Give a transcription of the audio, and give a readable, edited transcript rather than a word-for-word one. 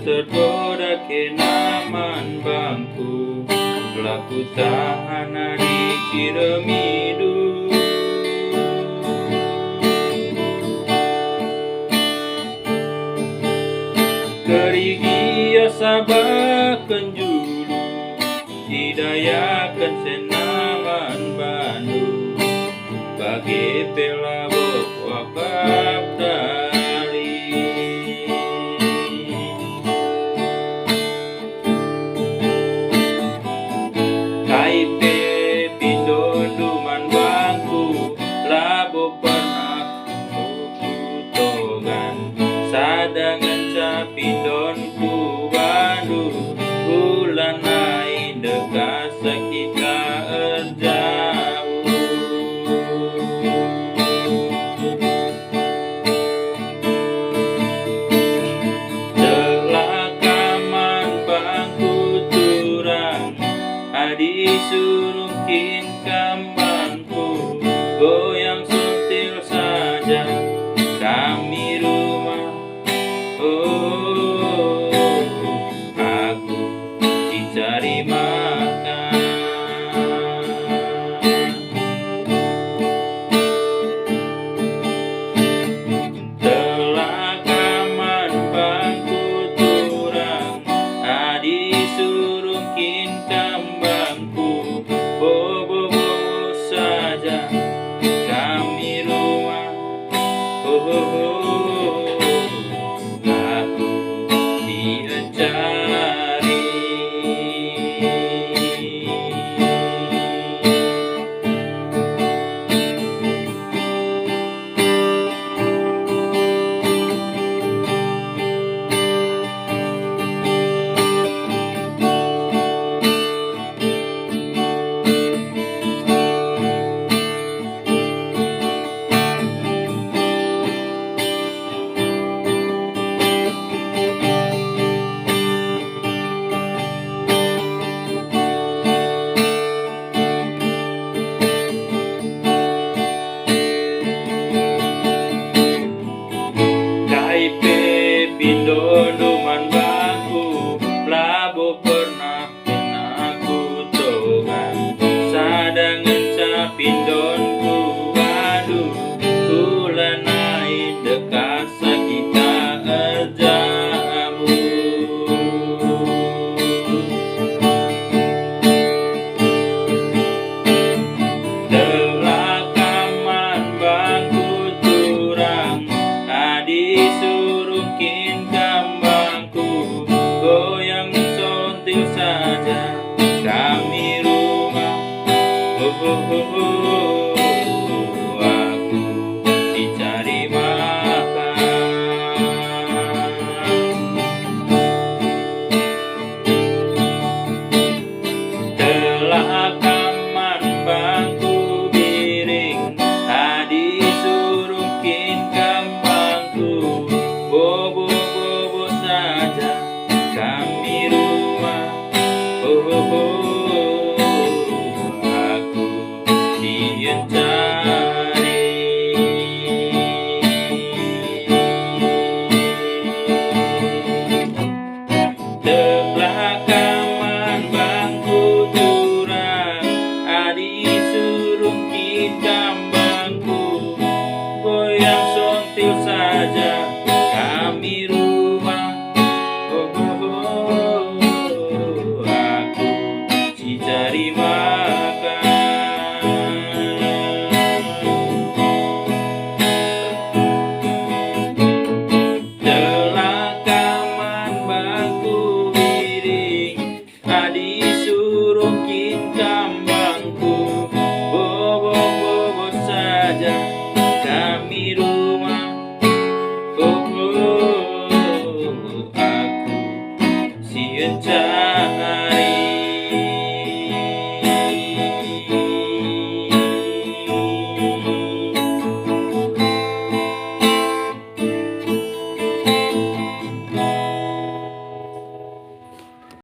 tergoda kenaman bangku, laku tahana di Ciremidu. Kerigi sabakan julu, hidayakan senaman Bandung, bagi pelabok wakaf dari. Kaipe pindon duman bangku, labo pernah kutogan, sadangan capindon ku Bandung, bulan naik dekat sekita jauh. Telakaman bangku turang, adi surungkin kambangku, goyang sentil saja kami rumah. Oh, aku dicari makan. Telakaman bangku turang, adi surungkin kambangku, bobo saja kami rumah. Oh, aku dicari. Kaipe pindon duman bangku, labo pernah aku togan, sadangan capindon ku aduh, bulan naik dekat sakita jamu. Telakaman bangku turang, adi surungkin kambangku, goyang sontil saja kami rumah. Oh, oh, oh, oh.